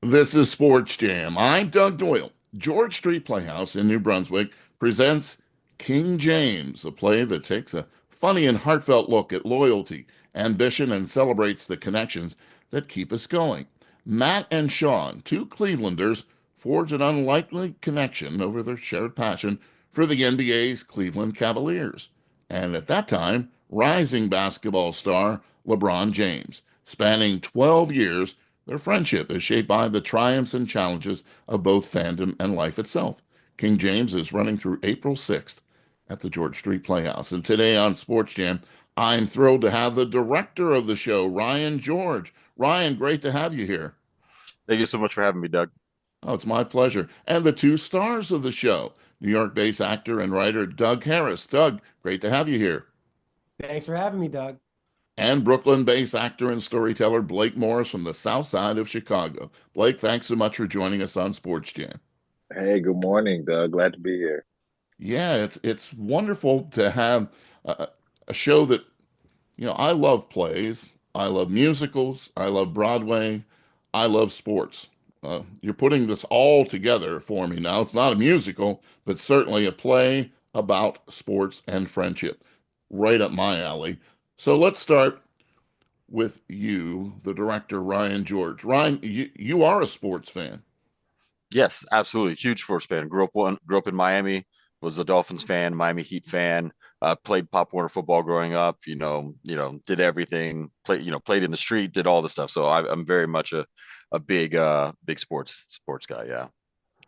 This is Sports Jam. I'm Doug Doyle. George Street Playhouse in New Brunswick presents King James, a play that takes a funny and heartfelt look at loyalty, ambition, and celebrates the connections that keep us going. Matt and Sean, two Clevelanders, forge an unlikely connection over their shared passion for the NBA's Cleveland Cavaliers. And at that time, rising basketball star LeBron James. Spanning 12 years, their friendship is shaped by the triumphs and challenges of both fandom and life itself. King James is running through April 6th at the George Street Playhouse. And today on Sports Jam, I'm thrilled to have the director of the show, Ryan George. Ryan, great to have you here. Thank you so much for having me, Doug. Oh, it's my pleasure. And the two stars of the show, New York-based actor and writer Doug Harris. Doug, great to have you here. Thanks for having me, Doug. And Brooklyn-based actor and storyteller Blake Morris from the South Side of Chicago. Blake, thanks so much for joining us on Sports Jam. Hey, good morning, Doug. Glad to be here. Yeah, it's wonderful to have a, a show that, I love plays, I love musicals, I love Broadway, I love sports. You're putting this all together for me now. It's not a musical, but certainly a play about sports and friendship. Right up my alley. So let's start with you, the director, Ryan George. Ryan, you are a sports fan. Yes, absolutely. Huge sports fan. Grew up in Miami, was a Dolphins fan, Miami Heat fan. Played Pop Warner football growing up. Did everything. Played in the street, did all the stuff. So I'm very much a big sports guy. Yeah,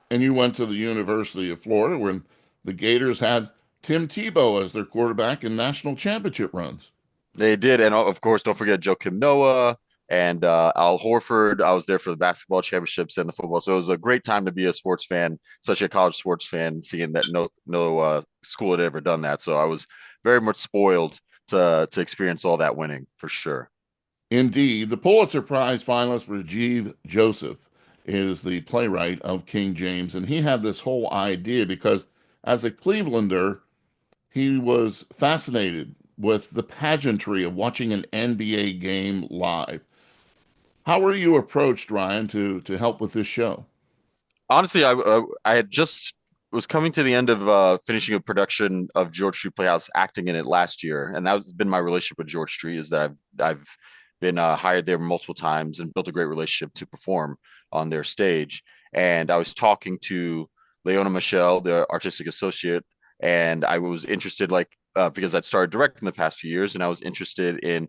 And you went to the University of Florida when the Gators had Tim Tebow as their quarterback in national championship runs. they did, and of course, don't forget Joakim Noah and Al Horford. I was there for the basketball championships and the football. So it was a great time to be a sports fan, especially a college sports fan, seeing that no school had ever done that. So I was very much spoiled to experience all that winning for sure. Indeed, the Pulitzer Prize finalist Rajiv Joseph is the playwright of King James, and he had this whole idea because as a Clevelander, he was fascinated with the pageantry of watching an NBA game live. How were you approached, Ryan, to help with this show? Honestly, I had just was coming to the end of finishing a production of George Street Playhouse, acting in it last year, and that's been my relationship with George Street. Is that I've been hired there multiple times and built a great relationship to perform on their stage. And I was talking to Leona Michelle, the artistic associate, and I was interested, because I'd started directing the past few years, and I was interested in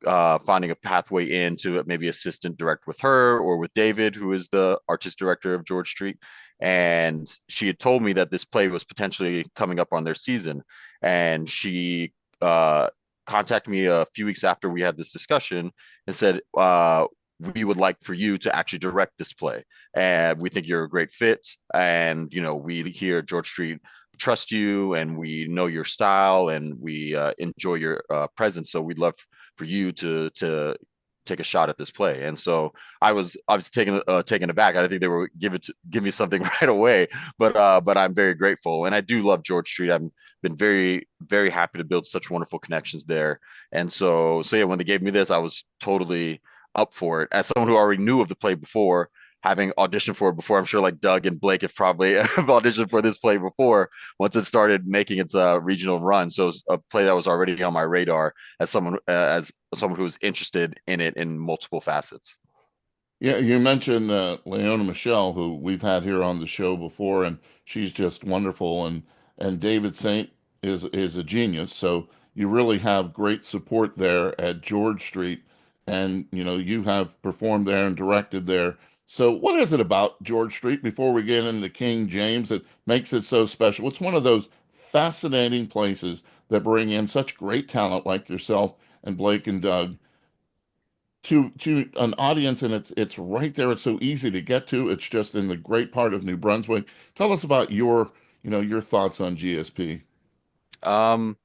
finding a pathway into maybe assistant direct with her or with David, who is the artist director of George Street. And she had told me that this play was potentially coming up on their season. And she contacted me a few weeks after we had this discussion and said, we would like for you to actually direct this play. And we think you're a great fit. And, we here at George Street trust you and we know your style and we enjoy your presence. So we'd love for you to take a shot at this play. And so I was taken aback. I didn't think they were give me something right away, but I'm very grateful, and I do love George Street. I've been very happy to build such wonderful connections there. And so yeah, when they gave me this, I was totally up for it. As someone who already knew of the play before, having auditioned for it before, I'm sure like Doug and Blake have probably have auditioned for this play before once it started making its regional run. So it's a play that was already on my radar as someone who's interested in it in multiple facets. Yeah, you mentioned Leona Michelle, who we've had here on the show before, and she's just wonderful. And David Saint is a genius. So you really have great support there at George Street, and you have performed there and directed there. So what is it about George Street before we get into King James that makes it so special? It's one of those fascinating places that bring in such great talent like yourself and Blake and Doug to an audience, and it's right there. It's so easy to get to. It's just in the great part of New Brunswick. Tell us about your thoughts on GSP. Um,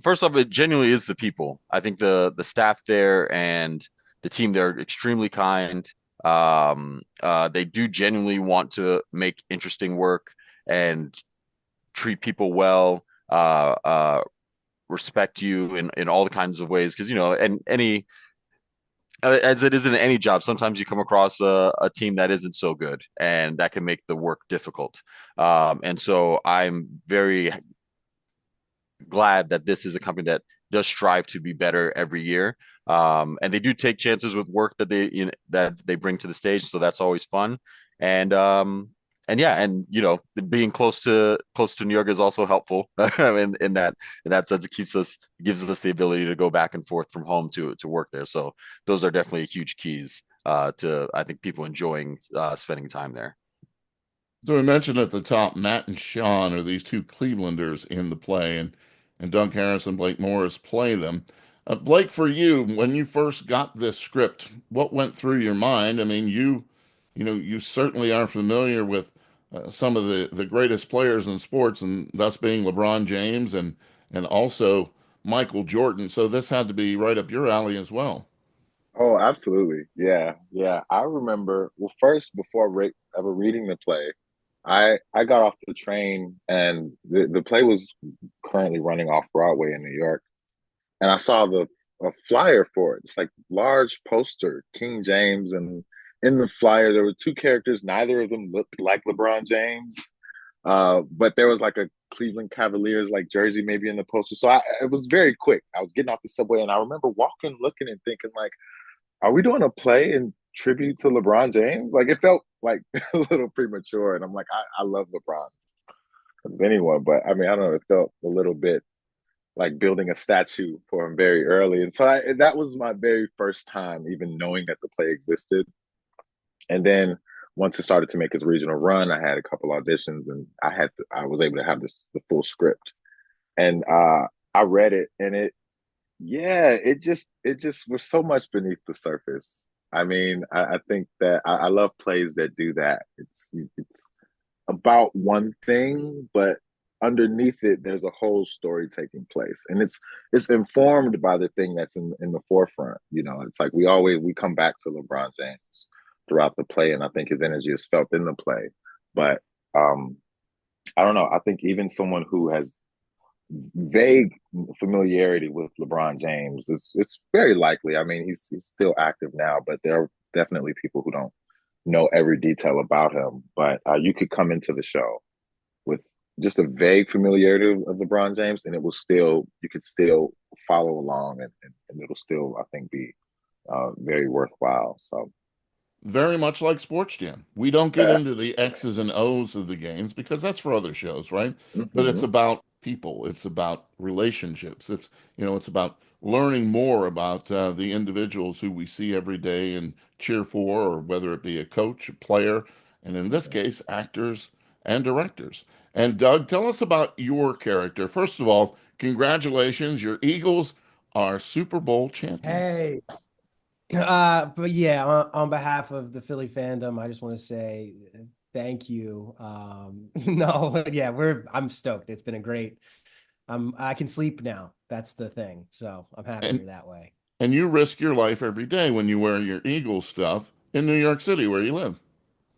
First off, it genuinely is the people. I think the staff there and the team there are extremely kind. They do genuinely want to make interesting work and treat people well. Respect you in all the kinds of ways because and as it is in any job, sometimes you come across a team that isn't so good, and that can make the work difficult. And so I'm very glad that this is a company that does strive to be better every year. And they do take chances with work that they bring to the stage, so that's always fun. And and yeah, and being close to New York is also helpful in that sense. It gives us the ability to go back and forth from home to work there. So those are definitely huge keys to, I think, people enjoying spending time there. So we mentioned at the top, Matt and Sean are these two Clevelanders in the play, and Doug Harris and Blake Morris play them. Blake, for you, when you first got this script, what went through your mind? I mean, you certainly are familiar with some of the greatest players in sports, and thus being LeBron James and also Michael Jordan. So this had to be right up your alley as well. Oh, absolutely. Yeah, yeah. I remember, well, first, before ever reading the play, I got off the train and the play was currently running off Broadway in New York. And I saw the a flyer for it. It's like large poster, King James, and in the flyer there were two characters. Neither of them looked like LeBron James, but there was like a Cleveland Cavaliers like jersey maybe in the poster. So it was very quick. I was getting off the subway and I remember walking, looking, and thinking like, "Are we doing a play in tribute to LeBron James?" Like it felt like a little premature, and I'm like, I love LeBron as anyone, but I mean, I don't know. It felt a little bit like building a statue for him very early. And so that was my very first time even knowing that the play existed. And then once it started to make its regional run, I had a couple auditions and I was able to have the full script. And I read it and yeah, it just was so much beneath the surface. I mean, I think that I love plays that do that. It's about one thing, but underneath it, there's a whole story taking place, and it's informed by the thing that's in the forefront. It's like we come back to LeBron James throughout the play, and I think his energy is felt in the play. But um, I don't know. I think even someone who has vague familiarity with LeBron James, it's very likely. I mean, he's still active now, but there are definitely people who don't know every detail about him. But you could come into the show with just a vague familiarity of LeBron James, and you could still follow along, and it'll still, I think, be very worthwhile. So, Very much like SportsJam. We don't get yeah. into the X's and O's of the games because that's for other shows, right? But it's Mm-hmm. about people. It's about relationships. It's about learning more about the individuals who we see every day and cheer for, or whether it be a coach, a player, and in this case, actors and directors. And Doug, tell us about your character. First of all, congratulations. Your Eagles are Super Bowl champions. Hey, but yeah, on behalf of the Philly fandom, I just want to say thank you. No, yeah, I'm stoked. It's been a great. I can sleep now. That's the thing. So I'm And happier that way. And you risk your life every day when you wear your Eagles stuff in New York City, where you live.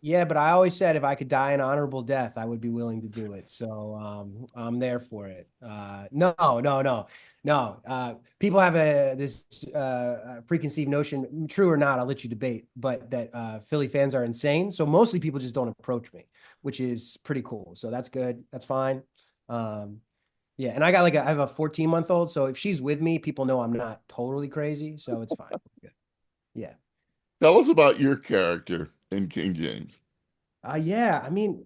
Yeah, but I always said if I could die an honorable death, I would be willing to do it. So I'm there for it. No, no, no, no. People have this preconceived notion, true or not, I'll let you debate, but that Philly fans are insane. So mostly people just don't approach me, which is pretty cool. So that's good. That's fine. Um, yeah, and I have a 14-month-old, so if she's with me, people know I'm not totally crazy, so it's fine. Good. Yeah. Tell us about your character in King James. Yeah, I mean,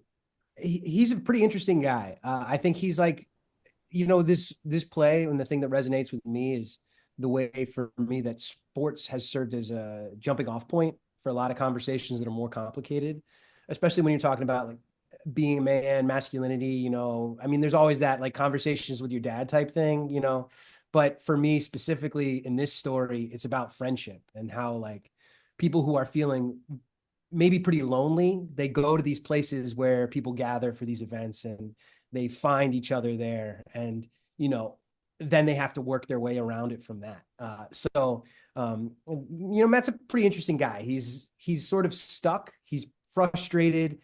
he's a pretty interesting guy. I think he's like, this play, and the thing that resonates with me is the way for me that sports has served as a jumping off point for a lot of conversations that are more complicated, especially when you're talking about like being a man, masculinity, I mean, there's always that like conversations with your dad type thing, but for me specifically in this story, it's about friendship and how like people who are feeling maybe pretty lonely, they go to these places where people gather for these events and they find each other there. And, then they have to work their way around it from that. Matt's a pretty interesting guy. He's sort of stuck. He's frustrated.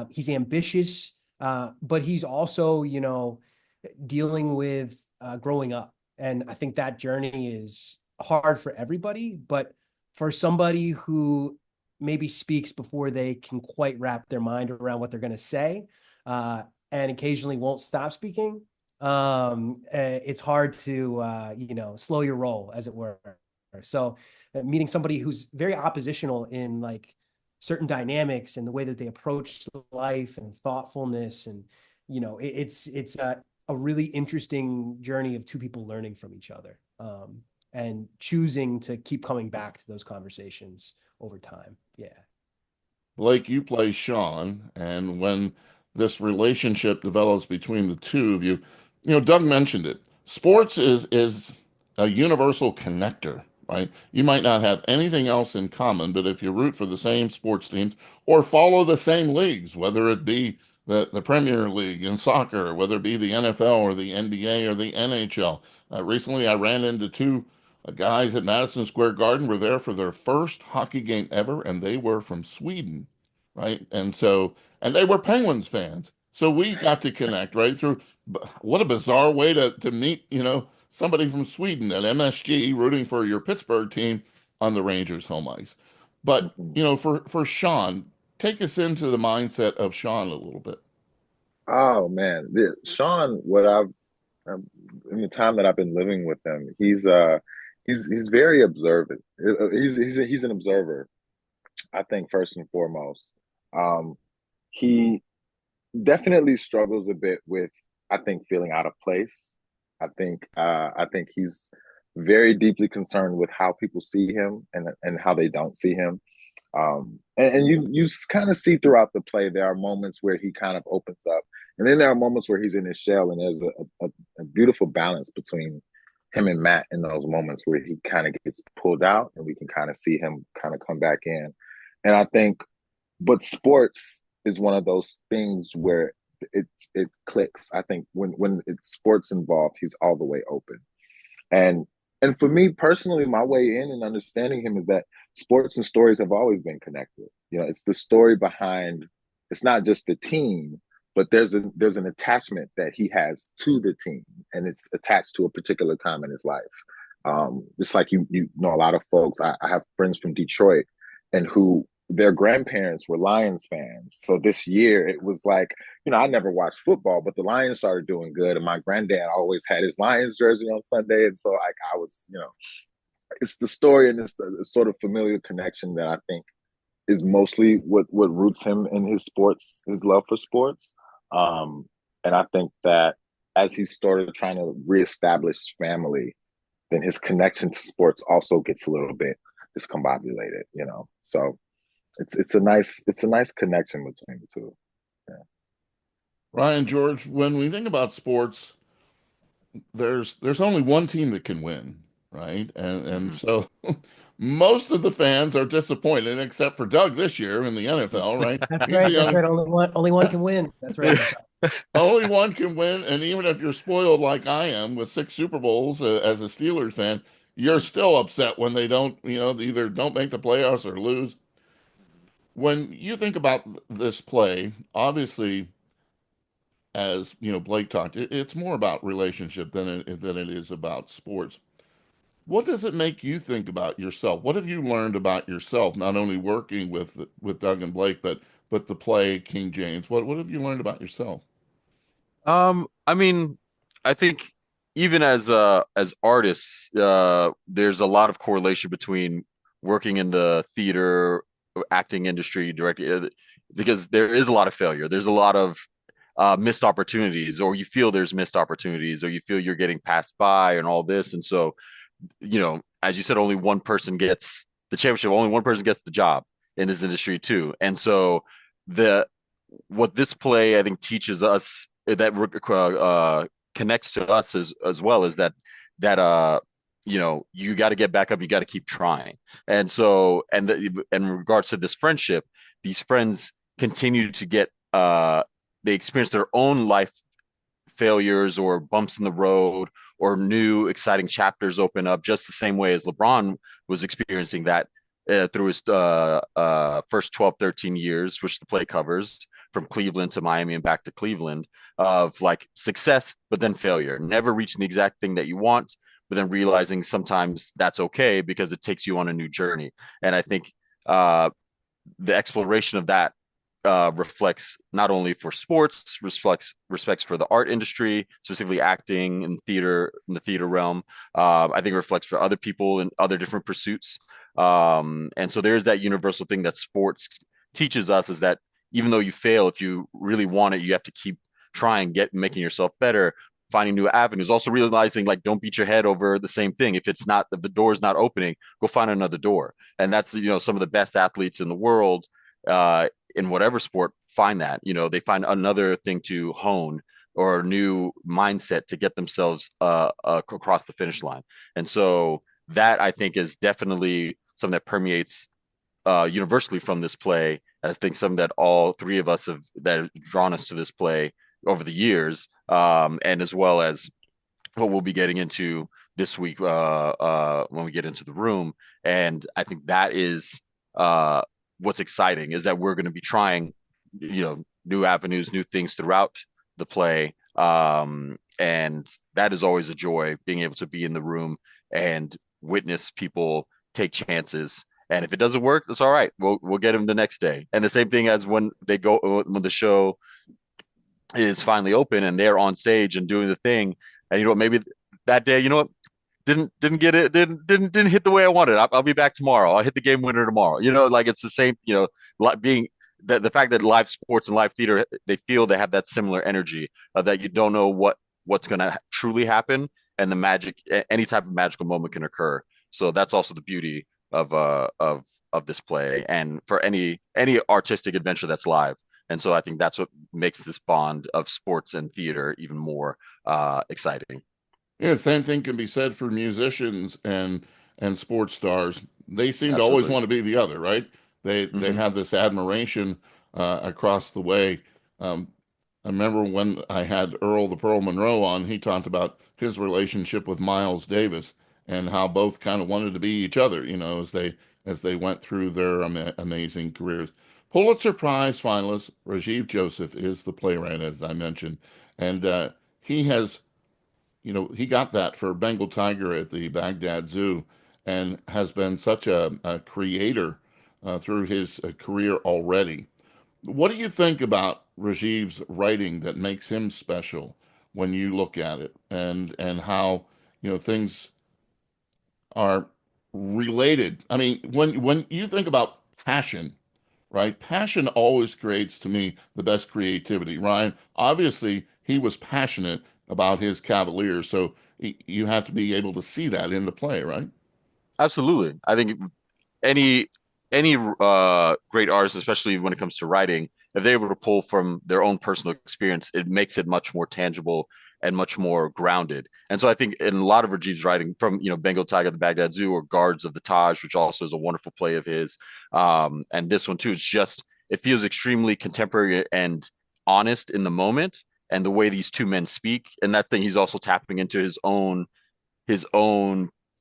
He's ambitious, but he's also, dealing with growing up. And I think that journey is hard for everybody. But for somebody who maybe speaks before they can quite wrap their mind around what they're going to say, and occasionally won't stop speaking, it's hard to, slow your roll, as it were. So meeting somebody who's very oppositional in like certain dynamics and the way that they approach life and thoughtfulness, and it's a really interesting journey of two people learning from each other, and choosing to keep coming back to those conversations over time. Yeah. Blake, you play Sean, and when this relationship develops between the two of you, Doug mentioned it. Sports is a universal connector, right? You might not have anything else in common, but if you root for the same sports teams or follow the same leagues, whether it be the Premier League in soccer, whether it be the NFL or the NBA or the NHL. Recently, I ran into two guys at Madison Square Garden were there for their first hockey game ever, and they were from Sweden, right? And they were Penguins fans. So we got to connect right through. What a bizarre way to meet, somebody from Sweden at MSG rooting for your Pittsburgh team on the Rangers home ice. But, Mhm. for Sean, take us into the mindset of Sean a little bit. Oh man, Sean, um, in the time that I've been living with him, he's very observant. He's an observer. I think first and foremost, um, he definitely struggles a bit with, I think, feeling out of place. I think he's very deeply concerned with how people see him and how they don't see him. And you kind of see throughout the play there are moments where he kind of opens up, and then there are moments where he's in his shell, and there's a beautiful balance between him and Matt in those moments where he kind of gets pulled out, and we can kind of see him kind of come back in. And I think, but sports is one of those things where it clicks. I think when it's sports involved, he's all the way open. And and for me personally, my way in and understanding him is that sports and stories have always been connected. It's the story behind. It's not just the team, but there's an attachment that he has to the team, and it's attached to a particular time in his life. Just like you know, a lot of folks. I have friends from Detroit, and who their grandparents were Lions fans. So this year it was like, I never watched football, but the Lions started doing good, and my granddad always had his Lions jersey on Sunday, and so like I was, it's the story and it's the sort of familiar connection that I think is mostly what roots him in his sports, his love for sports. And I think that as he started trying to reestablish family, then his connection to sports also gets a little bit discombobulated. So it's a nice connection between the two. Yeah. Ryan, George, when we think about sports, there's only one team that can win, right? And Mhm. so most of the fans are disappointed, except for Doug this year in the NFL, right? That's He's right. the That's only right. Only one can win. That's right. That's right. only one can win. And even if you're spoiled like I am with six Super Bowls as a Steelers fan, you're still upset when they don't, they either don't make the playoffs or lose. When you think about this play, obviously, as Blake talked, it's more about relationship than it is about sports. What does it make you think about yourself? What have you learned about yourself, not only working with Doug and Blake, but the play King James? What have you learned about yourself? I mean, I think even as artists, there's a lot of correlation between working in the theater, acting industry, directing, because there is a lot of failure. There's a lot of missed opportunities, or you feel there's missed opportunities, or you feel you're getting passed by, and all this. And so, as you said, only one person gets the championship, only one person gets the job in this industry too. And so, the what this play I think teaches us that connects to us as well is that you got to get back up, you got to keep trying. And so in regards to this friendship, these friends continue to get they experience their own life failures or bumps in the road or new exciting chapters open up just the same way as LeBron was experiencing that through his first 12, 13 years, which the play covers from Cleveland to Miami and back to Cleveland, of like success, but then failure, never reaching the exact thing that you want, but then realizing sometimes that's okay because it takes you on a new journey. And I think uh, the exploration of that reflects not only for sports, reflects respects for the art industry, specifically acting and theater in the theater realm. I think it reflects for other people in other different pursuits. And so there's that universal thing that sports teaches us is that even though you fail, if you really want it, you have to keep trying, making yourself better, finding new avenues. Also realizing like don't beat your head over the same thing. If the door is not opening, go find another door. And that's some of the best athletes in the world in whatever sport find that. They find another thing to hone or a new mindset to get themselves across the finish line. And so that I think is definitely something that permeates universally from this play. I think something that all three of us have drawn us to this play over the years, and as well as what we'll be getting into this week when we get into the room. And I think that is uh, what's exciting is that we're going to be trying, new avenues, new things throughout the play. And that is always a joy being able to be in the room and witness people take chances. And if it doesn't work, it's all right. We'll get them the next day. And the same thing as when the show is finally open and they're on stage and doing the thing. And maybe that day, didn't get it, didn't hit the way I wanted. I'll be back tomorrow. I'll hit the game winner tomorrow. Like it's the same. Like being the fact that live sports and live theater, they feel they have that similar energy of that you don't know what's going to truly happen, and the magic, any type of magical moment can occur. So that's also the beauty of this play, and for any artistic adventure that's live. And so I think that's what makes this bond of sports and theater even more exciting. Yeah, same thing can be said for musicians and sports stars. They seem to always Absolutely. want to be the other, right? They Hmm. have this admiration across the way. I remember when I had Earl the Pearl Monroe on, he talked about his relationship with Miles Davis and how both kind of wanted to be each other, as they went through their amazing careers. Pulitzer Prize finalist Rajiv Joseph is the playwright, as I mentioned, and he has he got that for Bengal Tiger at the Baghdad Zoo and has been such a creator through his career already. What do you think about Rajiv's writing that makes him special when you look at it and how, things are related? I mean, when you think about passion, right? Passion always creates, to me, the best creativity. Ryan, obviously, he was passionate about his Cavaliers, so you have to be able to see that in the play, right? Absolutely. I think any any great artist, especially when it comes to writing, if they're able to pull from their own personal experience, it makes it much more tangible and much more grounded. And so I think in a lot of Rajiv's writing, from Bengal Tiger, the Baghdad Zoo, or Guards of the Taj, which also is a wonderful play of his, and this one too, it feels extremely contemporary and honest in the moment, and the way these two men speak, and that thing he's also tapping into his own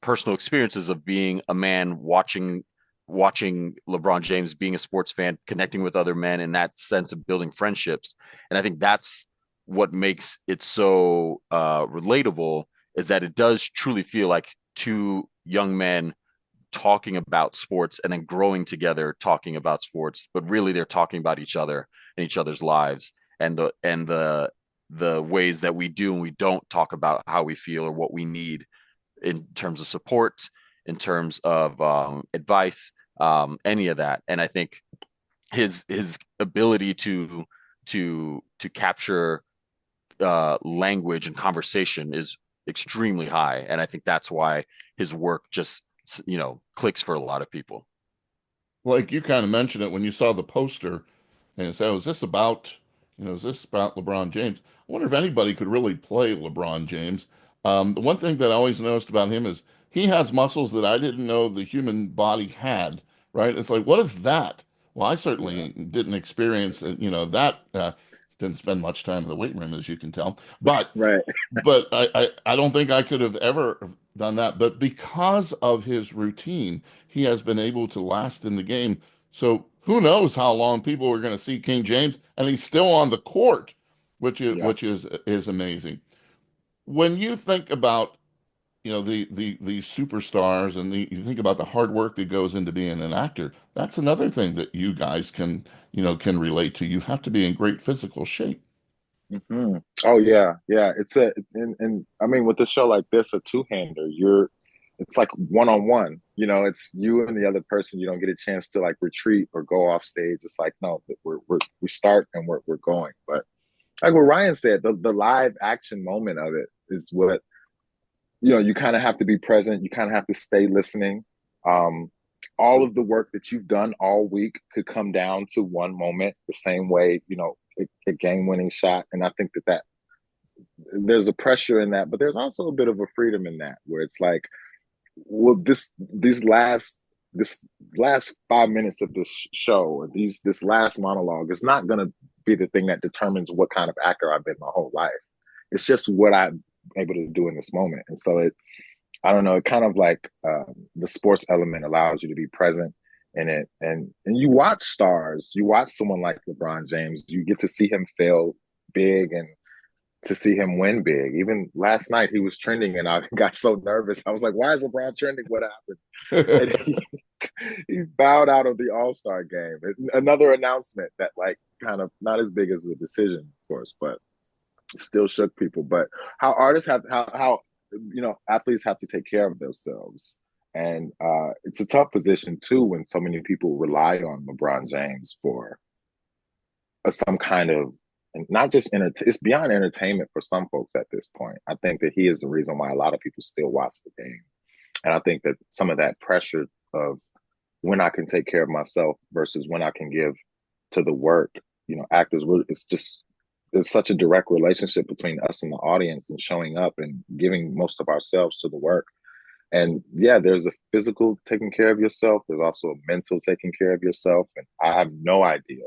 personal experiences of being a man watching LeBron James, being a sports fan, connecting with other men, in that sense of building friendships. And I think that's what makes it so relatable, is that it does truly feel like two young men talking about sports and then growing together talking about sports, but really they're talking about each other and each other's lives, and the ways that we do and we don't talk about how we feel or what we need in terms of support, in terms of advice, any of that. And I think his ability to capture language and conversation is extremely high, and I think that's why his work just clicks for a lot of people. Like you kind of mentioned it when you saw the poster and said, "Oh, is this about LeBron James?" I wonder if anybody could really play LeBron James. The one thing that I always noticed about him is he has muscles that I didn't know the human body had, right? It's like, what is that? Well, I Yeah. certainly didn't experience, that. Didn't spend much time in the weight room, as you can tell. But Right. but I don't think I could have ever done that. But because of his routine, he has been able to last in the game. So who knows how long people are going to see King James, and he's still on the court, which is Yeah. which is amazing. When you think about, these superstars, and you think about the hard work that goes into being an actor. That's another thing that you guys can relate to. You have to be in great physical shape. Hmm. Oh yeah, yeah. And I mean with a show like this, a two-hander, it's like one-on-one. It's you and the other person. You don't get a chance to like retreat or go off stage. It's like no, we start and we're going. But like what Ryan said, the live action moment of it is what you kind of have to be present. You kind of have to stay listening. Um, all of the work that you've done all week could come down to one moment, the same way, a game winning shot. And I think that there's a pressure in that, but there's also a bit of a freedom in that where it's like, well, this last 5 minutes of this show or this last monologue is not going to be the thing that determines what kind of actor I've been my whole life. It's just what I'm able to do in this moment. And so I don't know, it kind of like the sports element allows you to be present in it. And you watch stars, you watch someone like LeBron James, you get to see him fail big and to see him win big. Even last night he was trending and I got so nervous. I was like, why is LeBron trending? What happened? And he bowed out of the All-Star game. Another announcement that like kind of not as big as the decision, of course, but still shook people. But how artists have how athletes have to take care of themselves. And it's a tough position too when so many people rely on LeBron James for some kind of not just it's beyond entertainment for some folks at this point. I think that he is the reason why a lot of people still watch the game. And I think that some of that pressure of when I can take care of myself versus when I can give to the work, actors, there's such a direct relationship between us and the audience and showing up and giving most of ourselves to the work. And yeah, there's a physical taking care of yourself. There's also a mental taking care of yourself. And I have no idea.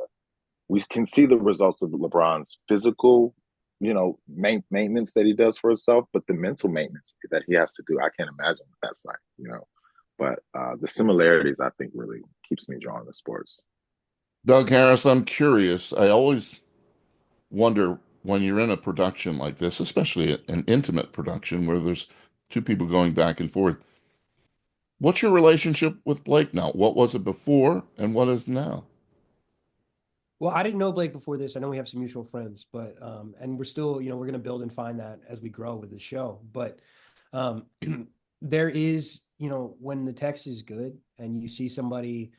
We can see the results of LeBron's physical, maintenance that he does for himself, but the mental maintenance that he has to do, I can't imagine what that's like. But the similarities, I think, really keeps me drawn to sports. Doug Harris, I'm curious. I always wonder when you're in a production like this, especially an intimate production where there's two people going back and forth. What's your relationship with Blake now? What was it before and what is now? Well, I didn't know Blake before this. I know we have some mutual friends, but and we're still, we're going to build and find that as we grow with the show. But um, there is, when the text is good and you see somebody,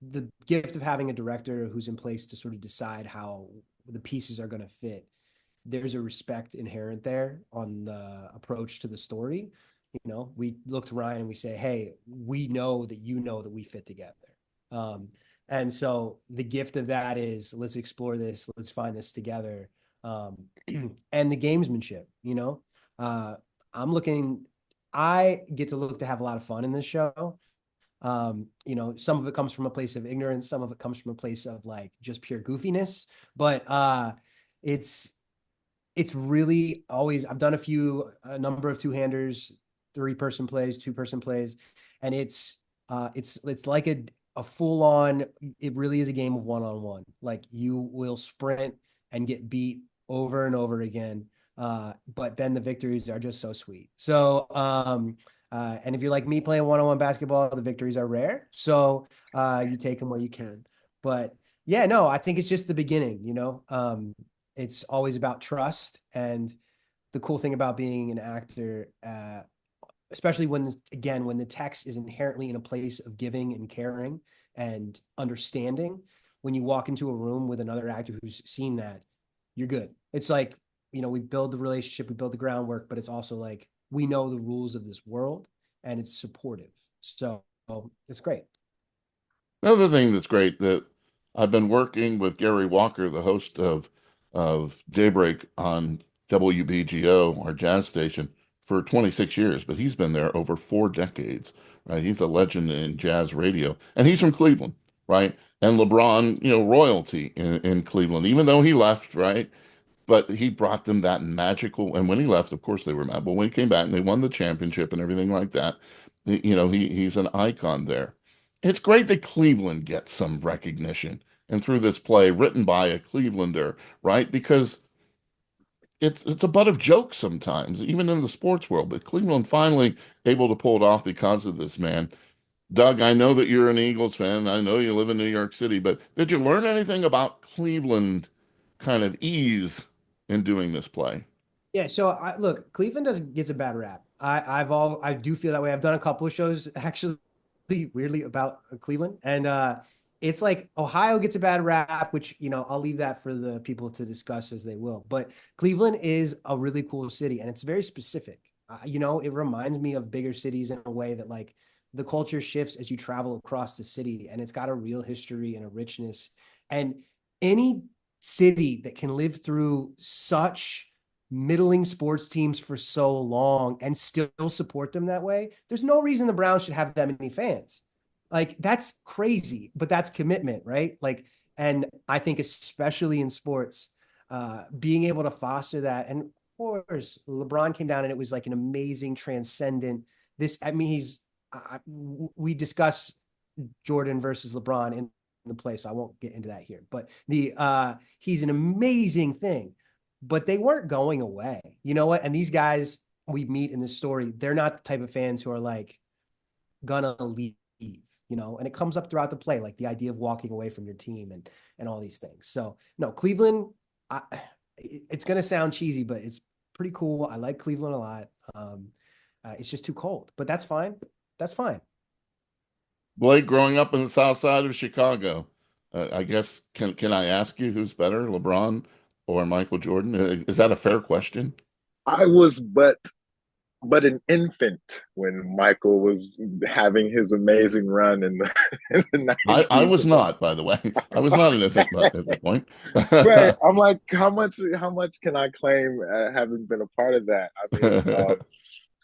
the gift of having a director who's in place to sort of decide how the pieces are going to fit. There's a respect inherent there on the approach to the story. We look to Ryan and we say, hey, we know that we fit together. Um, and so the gift of that is let's explore this, let's find this together. And the gamesmanship, uh, I'm looking, I get to look to have a lot of fun in this show. Some of it comes from a place of ignorance, some of it comes from a place of like just pure goofiness, but it's it's really always, I've done a number of two-handers, three-person plays, two-person plays, and it's like a full-on, it really is a game of one-on-one. Like you will sprint and get beat over and over again. But then the victories are just so sweet. So and if you're like me playing one-on-one basketball, the victories are rare. So you take them where you can. But yeah, no, I think it's just the beginning. It's always about trust. And the cool thing about being an actor, especially when the text is inherently in a place of giving and caring and understanding, when you walk into a room with another actor who's seen that, you're good. It's like, we build the relationship, we build the groundwork, but it's also like, we know the rules of this world and it's supportive. So it's great. Another thing that's great that I've been working with Gary Walker, the host of Daybreak on WBGO, our jazz station, for 26 years, but he's been there over 4 decades, right? He's a legend in jazz radio, and he's from Cleveland, right? And LeBron, royalty in Cleveland, even though he left, right? But he brought them that magical, and when he left, of course they were mad. But when he came back and they won the championship and everything like that, he's an icon there. It's great that Cleveland gets some recognition, and through this play written by a Clevelander, right? Because it's a butt of jokes sometimes, even in the sports world. But Cleveland finally able to pull it off because of this man. Doug, I know that you're an Eagles fan. I know you live in New York City, but did you learn anything about Cleveland kind of ease in doing this play? Yeah, so look, Cleveland doesn't gets a bad rap. I do feel that way. I've done a couple of shows actually weirdly about Cleveland, and it's like Ohio gets a bad rap, which I'll leave that for the people to discuss as they will. But Cleveland is a really cool city, and it's very specific. It reminds me of bigger cities in a way that like the culture shifts as you travel across the city, and it's got a real history and a richness. And any city that can live through such middling sports teams for so long and still support them that way, there's no reason the Browns should have that many fans. Like that's crazy, but that's commitment, right? Like, and I think especially in sports, being able to foster that. And of course, LeBron came down and it was like an amazing, transcendent. I mean, we discuss Jordan versus LeBron in the play, so I won't get into that here. But he's an amazing thing, but they weren't going away. You know what? And these guys we meet in this story, they're not the type of fans who are like gonna leave, and it comes up throughout the play, like the idea of walking away from your team and all these things. So no, Cleveland, it's gonna sound cheesy, but it's pretty cool. I like Cleveland a lot. It's just too cold, but that's fine. That's fine. Blake, growing up in the South Side of Chicago, I guess can I ask you who's better, LeBron or Michael Jordan? Is that a fair question? I was but an infant when Michael was having his amazing run in the, in the I 90s. was not, by the way. I was not an infant at that point. Right. I'm like, how much can I claim having been a part of that? I mean,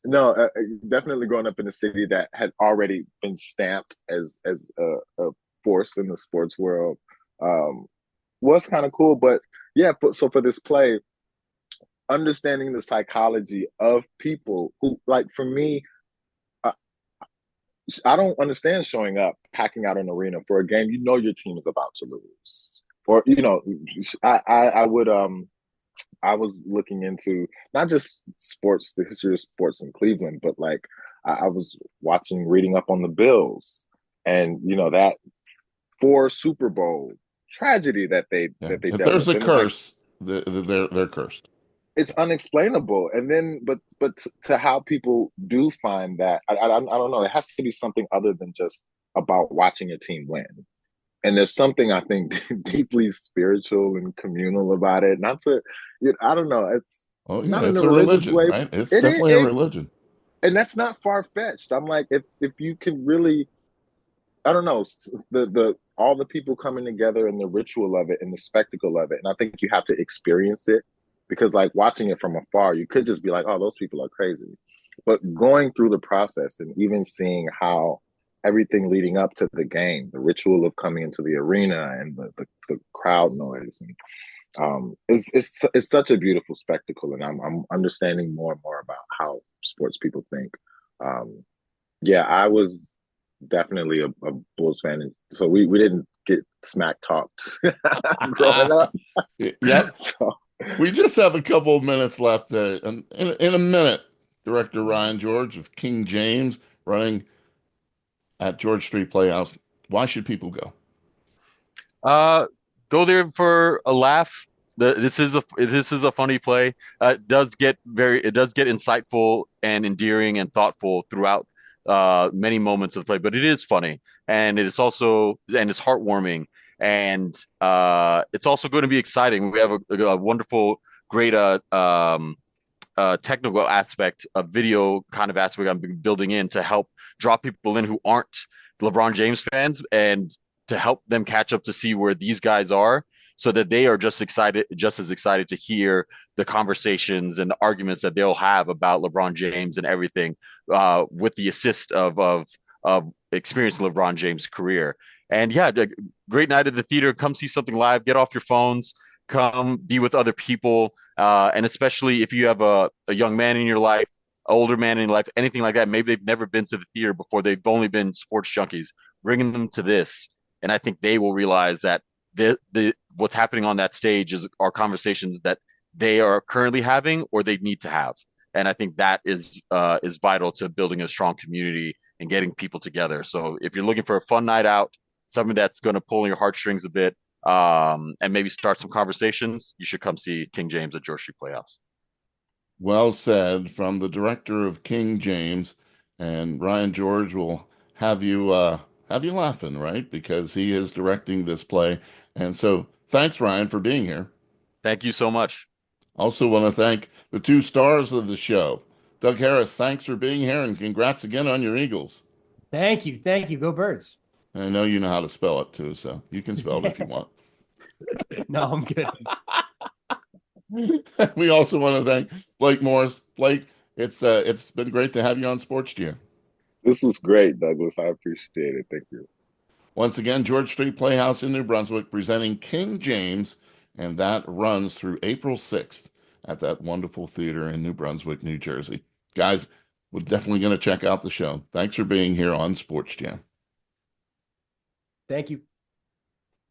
no, definitely growing up in a city that had already been stamped as a force in the sports world um, was kind of cool. But yeah, so for this play, understanding the psychology of people who, like, for me, uh, I don't understand showing up, packing out an arena for a game. You know your team is about to lose, or I would I was looking into not just sports, the history of sports in Cleveland, but like I was reading up on the Bills, and that 4 Super Bowl tragedy that they Yeah. that they If dealt there's with, a and like curse, they're cursed. it's unexplainable. And then, but to how people do find that, I don't know. It has to be something other than just about watching a team win. And there's something I think deeply spiritual and communal about it. Not to, I don't know. It's Oh yeah, not in it's a a religious religion, way. right? It's It, it, definitely a it religion. and that's not far fetched. I'm like, if you can really, I don't know, the all the people coming together and the ritual of it and the spectacle of it, and I think you have to experience it because, like, watching it from afar, you could just be like, oh, those people are crazy, but going through the process and even seeing how everything leading up to the game, the ritual of coming into the arena and the crowd noise, and it's such a beautiful spectacle, and I'm understanding more and more about how sports people think. Um, yeah, I was definitely a Bulls fan, so we didn't get smack talked growing up. Yep. So We just have a couple of minutes left. In a minute, Director Ryan George of King James running at George Street Playhouse. Why should people go? Uh, Go there for a laugh. This is a funny play. It does get insightful and endearing and thoughtful throughout many moments of play, but it is funny and it's heartwarming and it's also going to be exciting. We have a wonderful, great technical aspect, a video kind of aspect I'm building in to help draw people in who aren't LeBron James fans and to help them catch up to see where these guys are so that they are just as excited to hear the conversations and the arguments that they'll have about LeBron James and everything with the assist of experiencing LeBron James' career. And yeah, great night at the theater. Come see something live. Get off your phones. Come be with other people. And especially if you have a young man in your life, an older man in your life, anything like that, maybe they've never been to the theater before, they've only been sports junkies, bringing them to this. And I think they will realize that the what's happening on that stage are conversations that they are currently having or they need to have. And I think that is vital to building a strong community and getting people together. So if you're looking for a fun night out, something that's going to pull on your heartstrings a bit, and maybe start some conversations, you should come see King James at George Street Playhouse. Well said from the director of King James, and Ryan George will have you laughing, right? Because he is directing this play. And so thanks, Ryan, for being here. Thank you so much. Also want to thank the two stars of the show. Doug Harris, thanks for being here and congrats again on your Eagles. Thank you. Thank you. Go Birds. I know you know how to spell it too, so you can spell it if you want. No, I'm good. We also want to thank Blake Morris. Blake, it's been great to have you on SportsJam. This was great, Douglas. I appreciate it. Thank you. Once again, George Street Playhouse in New Brunswick presenting King James, and that runs through April 6th at that wonderful theater in New Brunswick, New Jersey. Guys, we're definitely going to check out the show. Thanks for being here on SportsJam. Thank you.